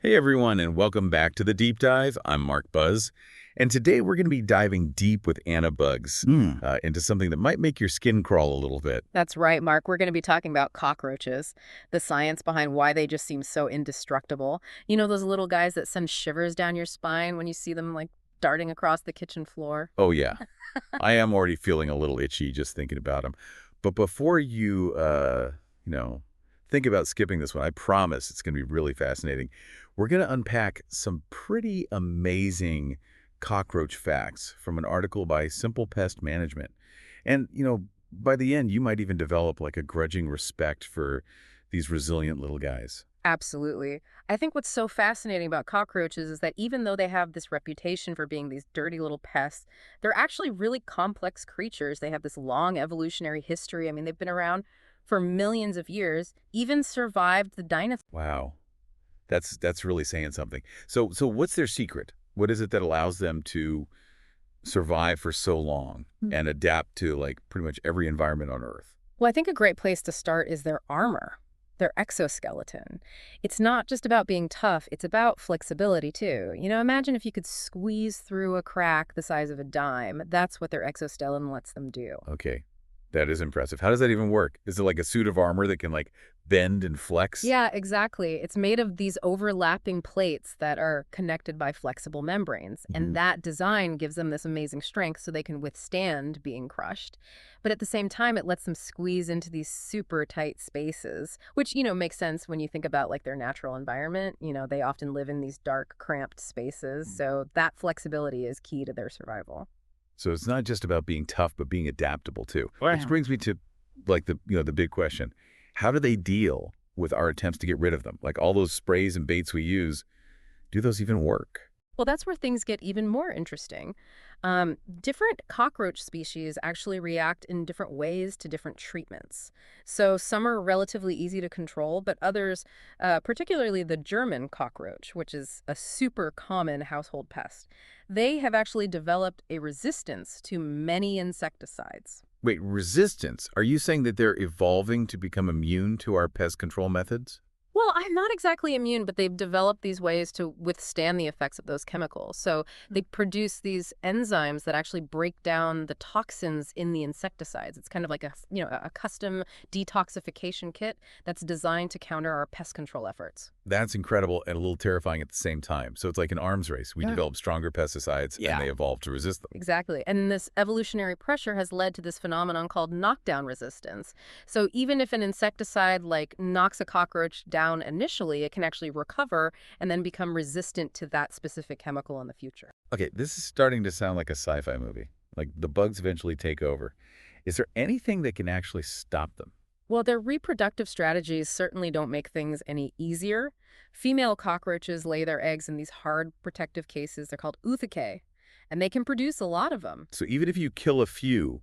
Hey everyone, and welcome back to the Deep Dive. I'm Mark Buzz, and today we're going to be diving deep with bugs into something that might make your skin crawl a little bit. That's right, Mark. We're going to be talking about cockroaches, the science behind why they just seem so indestructible. You know, those little guys that send shivers down your spine when you see them, like, darting across the kitchen floor? Oh yeah, I am already feeling a little itchy just thinking about them. But before you think about skipping this one, I promise it's going to be really fascinating. We're going to unpack some pretty amazing cockroach facts from an article by Simple Pest Management. And, by the end, you might even develop like a grudging respect for these resilient little guys. Absolutely. I think what's so fascinating about cockroaches is that even though they have this reputation for being these dirty little pests, they're actually really complex creatures. They have this long evolutionary history. I mean, they've been around for millions of years, even survived the dinosaurs. Wow. That's really saying something. So what's their secret? What is it that allows them to survive for so long and adapt to like pretty much every environment on Earth? Well, I think a great place to start is their armor, their exoskeleton. It's not just about being tough, it's about flexibility too. You know, imagine if you could squeeze through a crack the size of a dime. That's what their exoskeleton lets them do. Okay, that is impressive. How does that even work? Is it like a suit of armor that can like bend and flex? Yeah, exactly. It's made of these overlapping plates that are connected by flexible membranes. And that design gives them this amazing strength so they can withstand being crushed. But at the same time, it lets them squeeze into these super tight spaces, which, makes sense when you think about like their natural environment. They often live in these dark, cramped spaces. So that flexibility is key to their survival. So it's not just about being tough, but being adaptable too. Wow. Which brings me to like the big question. How do they deal with our attempts to get rid of them? Like all those sprays and baits we use, do those even work? Well, that's where things get even more interesting. Different cockroach species actually react in different ways to different treatments. So some are relatively easy to control, but others, particularly the German cockroach, which is a super common household pest, they have actually developed a resistance to many insecticides. Wait, resistance? Are you saying that they're evolving to become immune to our pest control methods? Well, I'm not exactly immune, but they've developed these ways to withstand the effects of those chemicals. So they produce these enzymes that actually break down the toxins in the insecticides. It's kind of like a custom detoxification kit that's designed to counter our pest control efforts. That's incredible and a little terrifying at the same time. So it's like an arms race. We develop stronger pesticides and they evolve to resist them. Exactly. And this evolutionary pressure has led to this phenomenon called knockdown resistance. So even if an insecticide like knocks a cockroach down initially, it can actually recover and then become resistant to that specific chemical in the future. Okay, this is starting to sound like a sci-fi movie. Like the bugs eventually take over. Is there anything that can actually stop them? Well, their reproductive strategies certainly don't make things any easier. Female cockroaches lay their eggs in these hard protective cases. They're called oothecae, and they can produce a lot of them. So even if you kill a few,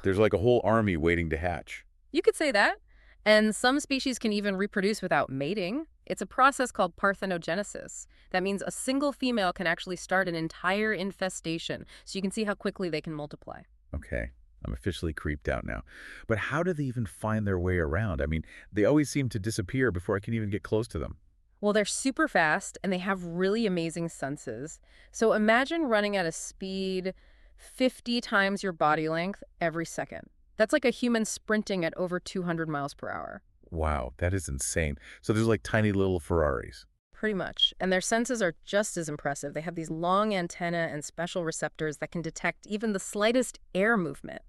there's like a whole army waiting to hatch. You could say that. And some species can even reproduce without mating. It's a process called parthenogenesis. That means a single female can actually start an entire infestation. So you can see how quickly they can multiply. Okay, I'm officially creeped out now. But how do they even find their way around? I mean, they always seem to disappear before I can even get close to them. Well, they're super fast and they have really amazing senses. So imagine running at a speed 50 times your body length every second. That's like a human sprinting at over 200 miles per hour. Wow, that is insane. So there's like tiny little Ferraris. Pretty much. And their senses are just as impressive. They have these long antennae and special receptors that can detect even the slightest air movement.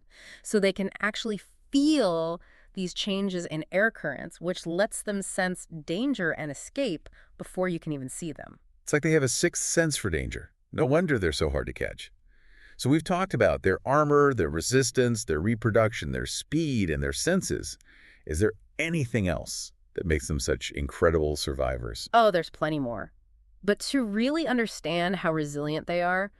So they can actually feel these changes in air currents, which lets them sense danger and escape before you can even see them. It's like they have a sixth sense for danger. No wonder they're so hard to catch. So we've talked about their armor, their resistance, their reproduction, their speed, and their senses. Is there anything else that makes them such incredible survivors? Oh, there's plenty more. But to really understand how resilient they are,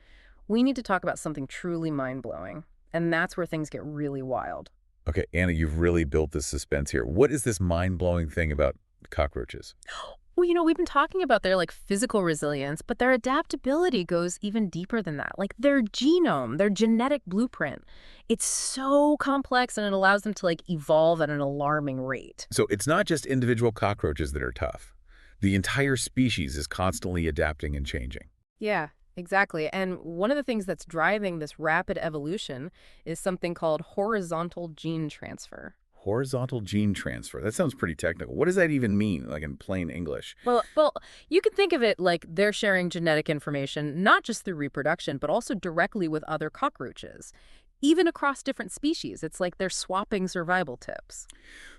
we need to talk about something truly mind-blowing. And that's where things get really wild. Okay, Anna, you've really built this suspense here. What is this mind-blowing thing about cockroaches? Well, we've been talking about their physical resilience, but their adaptability goes even deeper than that. Like their genome, their genetic blueprint. It's so complex and it allows them to evolve at an alarming rate. So it's not just individual cockroaches that are tough. The entire species is constantly adapting and changing. Yeah, exactly. And one of the things that's driving this rapid evolution is something called horizontal gene transfer. Horizontal gene transfer. That sounds pretty technical. What does that even mean, like in plain English? Well, you can think of it like they're sharing genetic information, not just through reproduction, but also directly with other cockroaches. Even across different species, it's like they're swapping survival tips.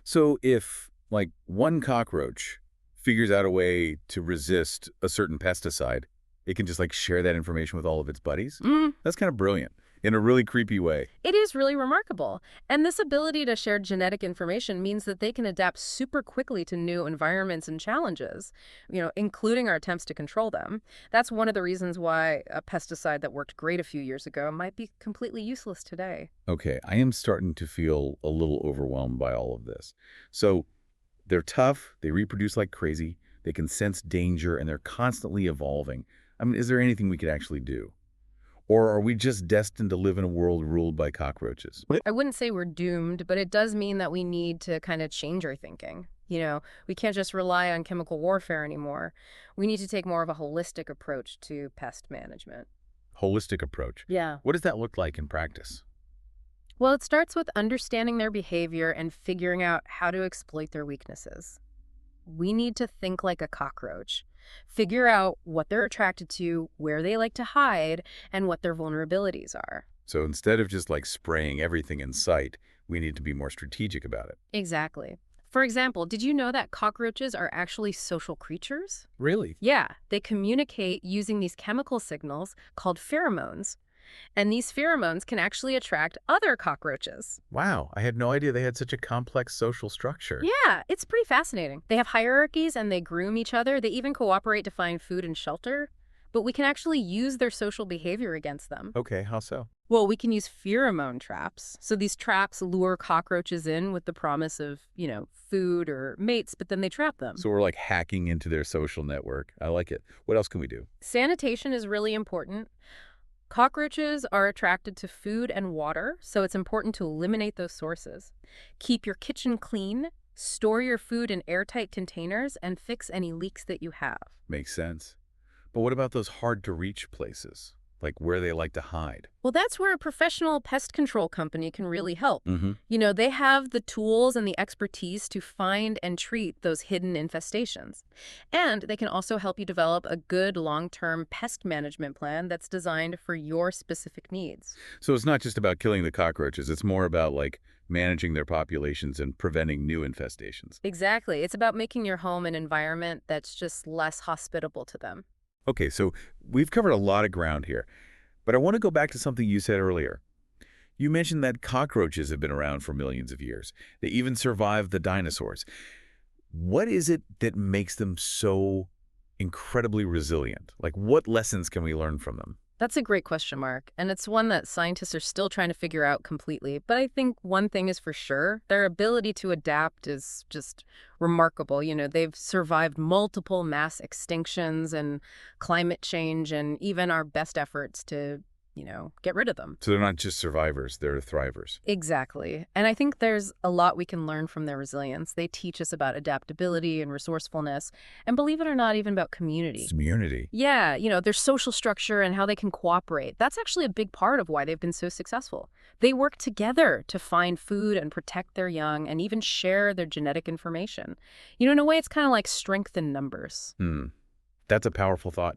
So if, like, one cockroach figures out a way to resist a certain pesticide, it can just, like, share that information with all of its buddies? Mm, That's kind of brilliant in a really creepy way. it is really remarkable. And this ability to share genetic information means that they can adapt super quickly to new environments and challenges, including our attempts to control them. That's one of the reasons why a pesticide that worked great a few years ago might be completely useless today. Okay, I am starting to feel a little overwhelmed by all of this. So they're tough, they reproduce like crazy, they can sense danger, and they're constantly evolving. I mean, is there anything we could actually do? Or are we just destined to live in a world ruled by cockroaches? I wouldn't say we're doomed, but it does mean that we need to kind of change our thinking. We can't just rely on chemical warfare anymore. We need to take more of a holistic approach to pest management. Holistic approach. Yeah. What does that look like in practice? Well, it starts with understanding their behavior and figuring out how to exploit their weaknesses. We need to think like a cockroach. Figure out what they're attracted to, where they like to hide, and what their vulnerabilities are. So instead of just like spraying everything in sight, we need to be more strategic about it. Exactly. For example, did you know that cockroaches are actually social creatures? Really? Yeah, they communicate using these chemical signals called pheromones. And these pheromones can actually attract other cockroaches. Wow, I had no idea they had such a complex social structure. Yeah, it's pretty fascinating. They have hierarchies and they groom each other. They even cooperate to find food and shelter. But we can actually use their social behavior against them. Okay, how so? Well, we can use pheromone traps. So these traps lure cockroaches in with the promise of, food or mates, but then they trap them. So we're like hacking into their social network. I like it. What else can we do? Sanitation is really important. Cockroaches are attracted to food and water, so it's important to eliminate those sources. Keep your kitchen clean, store your food in airtight containers, and fix any leaks that you have. Makes sense. But what about those hard-to-reach places? Like where they like to hide? Well, that's where a professional pest control company can really help. Mm-hmm. They have the tools and the expertise to find and treat those hidden infestations. And they can also help you develop a good long-term pest management plan that's designed for your specific needs. So it's not just about killing the cockroaches. It's more about like managing their populations and preventing new infestations. Exactly. It's about making your home an environment that's just less hospitable to them. Okay, so we've covered a lot of ground here, but I want to go back to something you said earlier. You mentioned that cockroaches have been around for millions of years. They even survived the dinosaurs. What is it that makes them so incredibly resilient? Like, what lessons can we learn from them? That's a great question, Mark, and it's one that scientists are still trying to figure out completely. But I think one thing is for sure, their ability to adapt is just remarkable. They've survived multiple mass extinctions and climate change and even our best efforts to, get rid of them. So they're not just survivors, they're thrivers. Exactly. And I think there's a lot we can learn from their resilience. They teach us about adaptability and resourcefulness, and believe it or not, even about community. Community. Yeah, their social structure and how they can cooperate. That's actually a big part of why they've been so successful. They work together to find food and protect their young and even share their genetic information. In a way, it's kind of like strength in numbers. That's a powerful thought.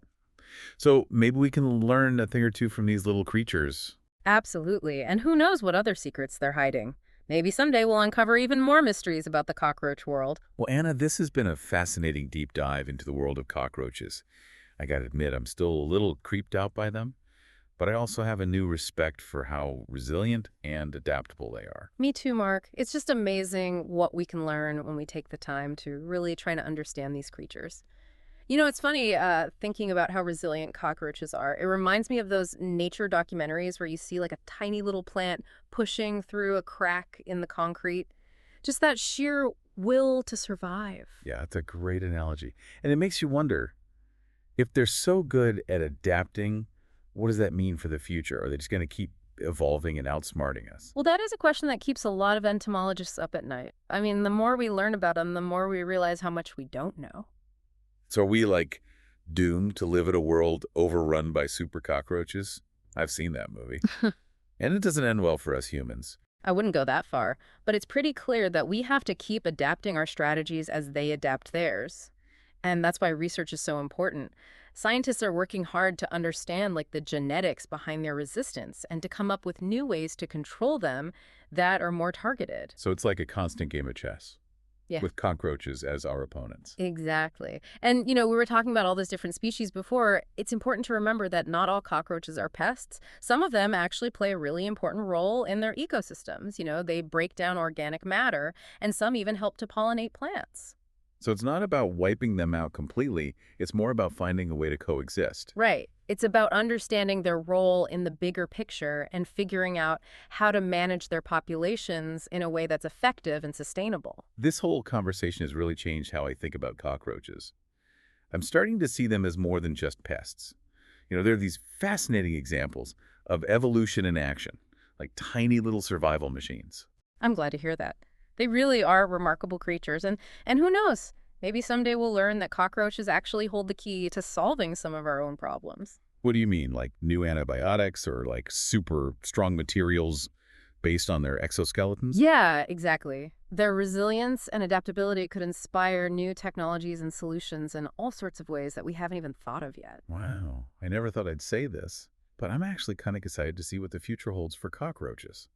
So maybe we can learn a thing or two from these little creatures. Absolutely. And who knows what other secrets they're hiding. Maybe someday we'll uncover even more mysteries about the cockroach world. Well, Anna, this has been a fascinating deep dive into the world of cockroaches. I gotta admit, I'm still a little creeped out by them, but I also have a new respect for how resilient and adaptable they are. Me too, Mark. It's just amazing what we can learn when we take the time to really try to understand these creatures. It's funny thinking about how resilient cockroaches are. It reminds me of those nature documentaries where you see like a tiny little plant pushing through a crack in the concrete. Just that sheer will to survive. Yeah, that's a great analogy. And it makes you wonder, if they're so good at adapting, what does that mean for the future? Are they just going to keep evolving and outsmarting us? Well, that is a question that keeps a lot of entomologists up at night. I mean, the more we learn about them, the more we realize how much we don't know. So are we, like, doomed to live in a world overrun by super cockroaches? I've seen that movie. And it doesn't end well for us humans. I wouldn't go that far, but it's pretty clear that we have to keep adapting our strategies as they adapt theirs. And that's why research is so important. Scientists are working hard to understand like the genetics behind their resistance and to come up with new ways to control them that are more targeted. So it's like a constant game of chess, Yeah. with cockroaches as our opponents. Exactly. And, we were talking about all those different species before. It's important to remember that not all cockroaches are pests. Some of them actually play a really important role in their ecosystems. They break down organic matter, and some even help to pollinate plants. So it's not about wiping them out completely, it's more about finding a way to coexist. Right. It's about understanding their role in the bigger picture and figuring out how to manage their populations in a way that's effective and sustainable. This whole conversation has really changed how I think about cockroaches. I'm starting to see them as more than just pests. They're these fascinating examples of evolution in action, like tiny little survival machines. I'm glad to hear that. They really are remarkable creatures, and who knows? Maybe someday we'll learn that cockroaches actually hold the key to solving some of our own problems. What do you mean, like new antibiotics or like super strong materials based on their exoskeletons? Yeah, exactly. Their resilience and adaptability could inspire new technologies and solutions in all sorts of ways that we haven't even thought of yet. Wow, I never thought I'd say this, but I'm actually kind of excited to see what the future holds for cockroaches.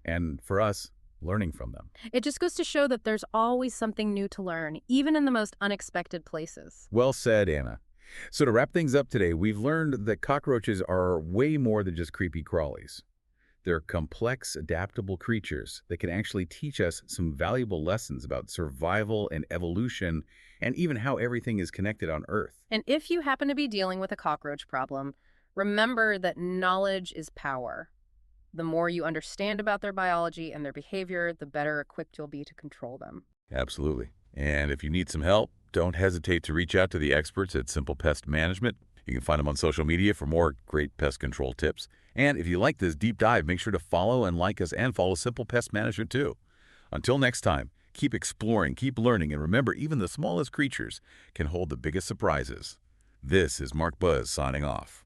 And for us, learning from them. It just goes to show that there's always something new to learn, even in the most unexpected places. Well said, Anna. So to wrap things up today, we've learned that cockroaches are way more than just creepy crawlies. They're complex, adaptable creatures that can actually teach us some valuable lessons about survival and evolution, and even how everything is connected on Earth. And if you happen to be dealing with a cockroach problem, remember that knowledge is power. The more you understand about their biology and their behavior, the better equipped you'll be to control them. Absolutely. And if you need some help, don't hesitate to reach out to the experts at Simple Pest Management. You can find them on social media for more great pest control tips. And if you like this deep dive, make sure to follow and like us and follow Simple Pest Management too. Until next time, keep exploring, keep learning, and remember, even the smallest creatures can hold the biggest surprises. This is Mark Buzz signing off.